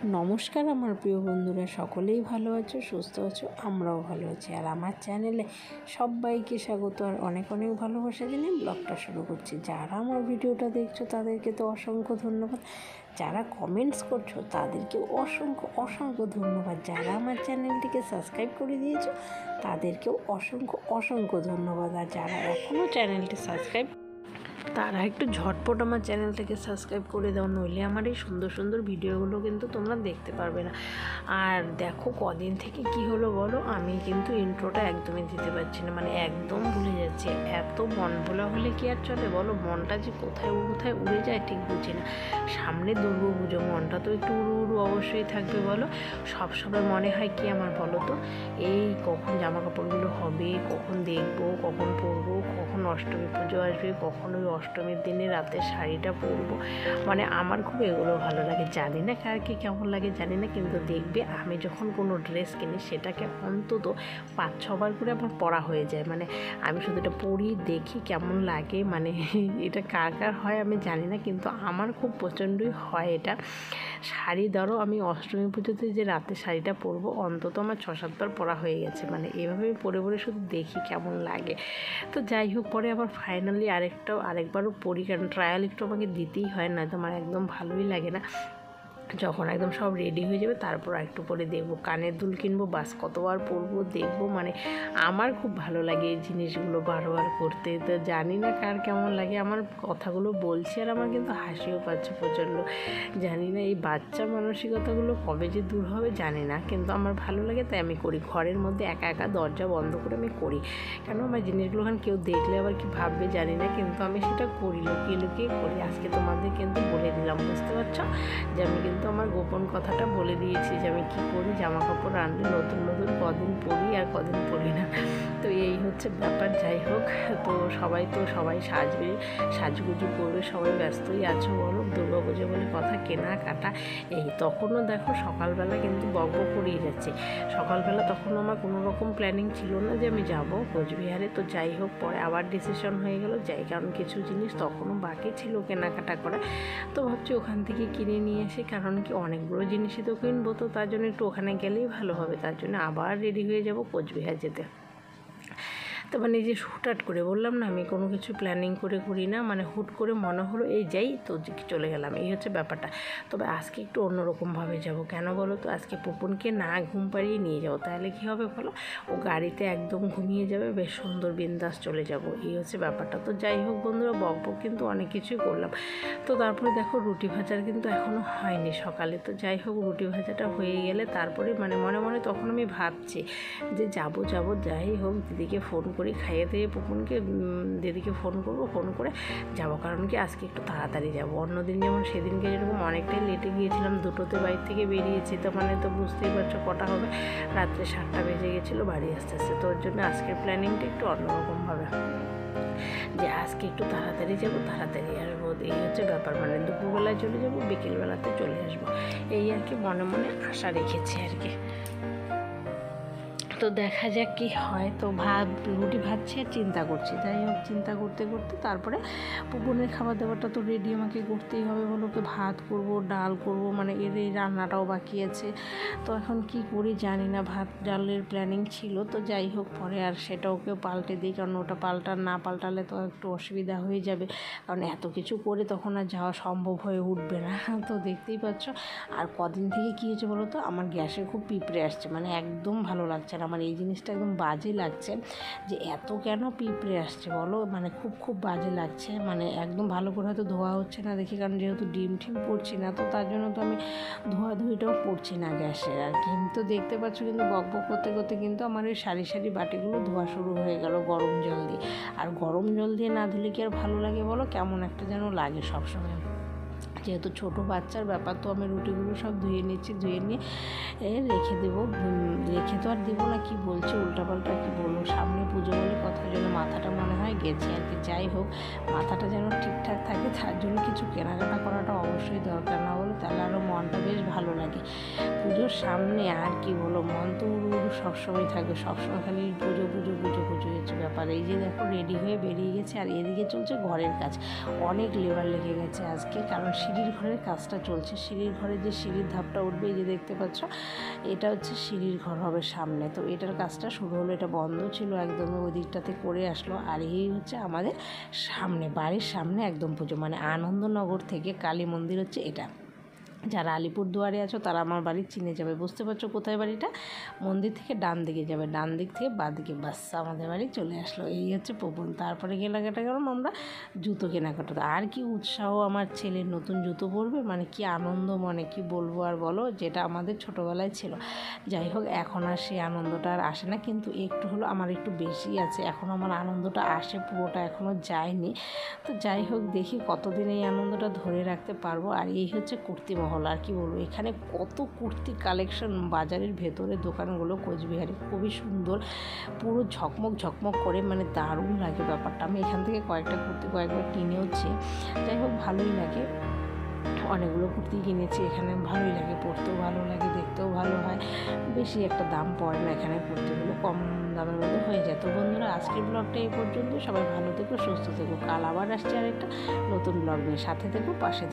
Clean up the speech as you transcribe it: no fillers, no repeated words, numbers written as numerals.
নমস্কার আমার প্রিয় বন্ধুরা, সকলেই ভালো আছো, সুস্থ আছো, আমরাও ভালো আছি। আর আমার চ্যানেলে সবাইকে স্বাগত আর অনেক অনেক ভালোবাসা জানিয়ে ব্লগটা শুরু করছি। যারা আমার ভিডিওটা দেখছো তাদেরকে তো অসংখ্য ধন্যবাদ, যারা কমেন্টস করছো তাদেরকে অসংখ্য অসংখ্য ধন্যবাদ, যারা আমার চ্যানেলটিকে সাবস্ক্রাইব করে দিয়েছো তাদেরকেও অসংখ্য অসংখ্য ধন্যবাদ। আর যারা এখনও চ্যানেলটি সাবস্ক্রাইব তারা একটু ঝটপট আমার চ্যানেলটাকে সাবস্ক্রাইব করে দাও, নইলে আমার এই সুন্দর সুন্দর ভিডিওগুলো কিন্তু তোমরা দেখতে পারবে না। আর দেখো কদিন থেকে কি হলো বলো, আমি কিন্তু ইন্ট্রোটা একদমই দিতে পারছি না, মানে একদম ভুলে যাচ্ছি। এত মন ভোলা হলে কি আর চলে বলো, মনটা যে কোথায় কোথায় উড়ে যায় ঠিক বুঝি না। সামনে দুর্গাপুজো, মনটা তো একটু উড়ু উড়ু অবশ্যই থাকবে বলো। সবসময় মনে হয় কি আমার বলো তো, এই কখন জামা কাপড়গুলো হবে, কখন দেখবো, কখন পরবো, কখন অষ্টমী পুজো আসবে, কখন ওই অষ্টমীর দিনে রাতে শাড়িটা পরবো। মানে আমার খুব এগুলো ভালো লাগে, জানি না কার কি কেমন লাগে জানি না, কিন্তু দেখবে আমি যখন কোনো ড্রেস কিনি সেটাকে অন্তত 5-6বার করে আমার পরা হয়ে যায়। মানে আমি শুধু এটা পরি, দেখি কেমন লাগে, মানে এটা কার কার হয় আমি জানি না, কিন্তু আমার খুব প্রচণ্ডই হয় এটা। শাড়ি ধরো আমি অষ্টমী পুজোতে যে রাতে শাড়িটা পরবো অন্তত আমার 6-7বার পরা হয়ে গেছে, মানে এভাবে পরে পরে শুধু দেখি কেমন লাগে। তো যাই হোক, পরে আবার ফাইনালি আরেকবারও পরি, কারণ ট্রায়াল একটু আমাকে দিতেই হয়, না তো আমার একদম ভালোই লাগে না। যখন একদম সব রেডি হয়ে যাবে তারপর একটু পরে দেখবো, কানের দুল কিনবো, বাস কতবার পরবো দেখবো। মানে আমার খুব ভালো লাগে এই জিনিসগুলো বারবার করতে। তো জানি না কার কেমন লাগে, আমার কথাগুলো বলছি আর আমার কিন্তু হাসিও পাচ্ছে প্রচণ্ড। জানি না এই বাচ্চা মানসিকতাগুলো কবে যে দূর হবে জানি না, কিন্তু আমার ভালো লাগে তাই আমি করি। ঘরের মধ্যে একা একা দরজা বন্ধ করে আমি করি, কেন আমার জিনিসগুলো কেউ দেখলে আবার কি ভাববে জানি না, কিন্তু আমি সেটা করি, লুকিয়ে লুকিয়ে করি। আজকে তোমাদের কিন্তু বলে দিলাম, বুঝতে পারছো যে আমি কিন্তু আমার গোপন কথাটা বলে দিয়েছি যে আমি কী করি, জামা কাপড় আনলে নতুন নতুন কদিন পরি আর কদিন পরি না। তো এই হচ্ছে ব্যাপার। যাই হোক, তো সবাই সাজবে, সাজগুজু করবে, সবাই ব্যস্তই আছো বলো। দুর্গা পুজো বলে কথা, কেনাকাটা এই তখনও দেখো সকালবেলা কিন্তু বকবক করেই যাচ্ছে। সকালবেলা তখনও আমার কোনো রকম প্ল্যানিং ছিল না যে আমি যাব কোচবিহারে। তো যাই হোক, পরে আবার ডিসিশন হয়ে গেল যাই, কারণ কিছু জিনিস তখনও বাকি ছিল কেনাকাটা করা। তো ভাবছি ওখান থেকে কিনে নিয়ে এসে, কারণ কি অনেকগুলো জিনিসই তো কিনবো, তো তার জন্য একটু ওখানে গেলেই ভালো হবে। তার জন্য আবার রেডি হয়ে যাব কোচবিহার যেতে। তো মানে যে হুটহাট করে বললাম না, আমি কোনো কিছু প্ল্যানিং করে করি না, মানে হুট করে মনে হলো এই যাই তো চলে গেলাম, এই হচ্ছে ব্যাপারটা। তবে আজকে একটু অন্যরকমভাবে যাব, কেন বলো তো, আজকে পুপনকে না ঘুম পাড়িয়ে নিয়ে যাবো, তাহলে কী হবে বলো, ও গাড়িতে একদম ঘুমিয়ে যাবে, বেশ সুন্দর বিন্দাস চলে যাব, এই হচ্ছে ব্যাপারটা। তো যাই হোক বন্ধুরা, বকবক কিন্তু অনেক কিছুই করলাম। তো তারপরে দেখো রুটি ভাজার কিন্তু এখনও হয়নি সকালে। তো যাই হোক, রুটি ভাজাটা হয়ে গেলে তারপরে মানে মনে মনে তখন আমি ভাবছি যে যাব যাই হোক, দিদিকে ফোন করি, খাইয়ে দিয়ে পুপুনকে দিদিকে ফোন করে যাব, কারণ কি আজকে একটু তাড়াতাড়ি যাব। অন্যদিন যেমন সেদিনকে যেরকম অনেকটাই লেটে গিয়েছিলাম, 2টোতে বাড়ি থেকে বেরিয়েছি, তো মানে তো বুঝতেই পারছো কটা হবে, রাত্রে 7টা বেজে গেছিলো বাড়ি আসতে। তো ওর জন্য আজকের প্ল্যানিংটা একটু অন্যরকমভাবে, যে আজকে একটু তাড়াতাড়ি যাব, তাড়াতাড়ি আসবো, এই হচ্ছে ব্যাপার। মানে দুপুরবেলায় চলে যাব, বিকেলবেলাতে চলে আসবো, এই আর কি মনে মনে আশা রেখেছি আর কি। তো দেখা যাক কী হয়। তো রুটি ভাজছি আর চিন্তা করছি, যাই হোক চিন্তা করতে করতে তারপরে পুকুরের খাবার দাবারটা তো রেডি আমাকে করতেই হবে বলো। ওকে ভাত করব, ডাল করব, মানে এর এই রান্নাটাও বাকি আছে। তো এখন কি করি জানি না, ভাত ডালের প্ল্যানিং ছিল, তো যাই হোক পরে আর সেটা ওকে পাল্টে দিই, কারণ ওটা না পাল্টালে তো একটু অসুবিধা হয়ে যাবে, কারণ এত কিছু করে তখন আর যাওয়া সম্ভব হয়ে উঠবে না। তো দেখতেই পাচ্ছ। আর কদিন থেকে কী হয়েছে বলো তো, আমার গ্যাসে খুব পিঁপড়ে আসছে, মানে একদম ভালো লাগছে না, আমার এই জিনিসটা একদম বাজে লাগছে যে এত কেন পিঁপড়ে আসছে বলো, মানে খুব বাজে লাগছে, মানে একদম ভালো করে হয়তো ধোয়া হচ্ছে না দেখি, কারণ যেহেতু ডিম পড়ছি না, তো তার জন্য তো আমি ধোয়াধুয়িটাও পড়ছি না গ্যাসের আর কি। তো দেখতে পাচ্ছ কিন্তু বকবক করতে করতে কিন্তু আমার ওই সারি বাটিগুলো ধোয়া শুরু হয়ে গেল গরম জল দিয়ে। আর গরম জল দিয়ে না ধুলে কি আর ভালো লাগে বলো, কেমন একটা যেন লাগে সবসময়। যেহেতু ছোটো বাচ্চার ব্যাপার, তো আমি রুটিগুলো সব ধুয়ে নিচ্ছি, ধুয়ে নিয়ে রেখে দেবো, রেখে তো আর দেবো না, কি বলছি উল্টাপাল্টা কি বলবো, সামনে পুজো বলে কথার জন্য মাথাটা মনে হয় গেছে আর কি। যাই হোক, মাথাটা যেন ঠিকঠাক থাকে তার জন্য কিছু কেনাকাটা করাটা অবশ্যই দরকার, না বলে তাহলে আরও মনটা বেশ ভালো লাগে। পুজোর সামনে আর কি বলো, মন তো উড়ু উড়ু সবসময় থাকবে, সবসময় খালি পুজো পুজো পুজো পুজো হচ্ছে ব্যাপার। এই যে দেখো রেডি হয়ে বেরিয়ে গেছে, আর এদিকে চলছে ঘরের কাজ। অনেক লেবার লেগে গেছে আজকে, কারণ সিঁড়ির ঘরের কাজটা চলছে। সিঁড়ির ঘরে যে সিঁড়ির ধাপটা উঠবে, এই যে দেখতে পাচ্ছ, এটা হচ্ছে সিঁড়ির ঘর হবে সামনে। তো এটার কাজটা শুরু হলো, এটা বন্ধ ছিল একদমই, ওই দিকটাতে করে আসলো। আর এই হচ্ছে আমাদের সামনে, বাড়ির সামনে একদম পুজো, মানে আনন্দনগর থেকে কালী মন্দির হচ্ছে এটা। যারা আলিপুরদুয়ারে আছো তারা আমার বাড়ি চিনে যাবে। বুঝতে পারছো কোথায় বাড়িটা? মন্দির থেকে ডান দিকে যাবে, ডান দিক থেকে বাঁ দিকে, বাস আমাদের বাড়ি চলে আসলো। এই হচ্ছে প্রবণ। তারপরে কেনাকাটা করলাম আমরা জুতো কেনাকাটা। আর কি উৎসাহ আমার ছেলের, নতুন জুতো পরবে, মানে কি আনন্দ মনে, কি বলবো আর বলো, যেটা আমাদের ছোটোবেলায় ছিল। যাই হোক, এখন আর সেই আনন্দটা আর আসে না, কিন্তু একটু হলো আমার একটু বেশি আছে এখন, আমার আনন্দটা আসে, পুরোটা এখনও যায়নি। তো যাই হোক, দেখি কতদিন এই আনন্দটা ধরে রাখতে পারবো। আর এই হচ্ছে কুর্তি মহল, আর কি বলবো, এখানে কত কুর্তি কালেকশন, বাজারের ভেতরে দোকানগুলো কোচবিহারে খুবই সুন্দর, পুরো ঝকমক ঝকমক করে, মানে দারুণ লাগে ব্যাপারটা। আমি এখান থেকে কয়েকটা কুর্তি কয়েকবার কিনেওছি, যাই হোক ভালোই লাগে। অনেকগুলো কুর্তি কিনেছি এখানে, ভালোই লাগে, পরতেও ভালো লাগে, দেখতেও ভালো হয়, বেশি একটা দাম পড়ে না এখানে, কুর্তিগুলো কম দামের মধ্যে হয়ে যায়। তো বন্ধুরা, আজকের ব্লগটা এই পর্যন্ত। সবাই ভালো থেকো, সুস্থ থেকো। কাল আবার আসছে আর একটা নতুন ব্লগ নিয়ে, সাথে থেকো, পাশে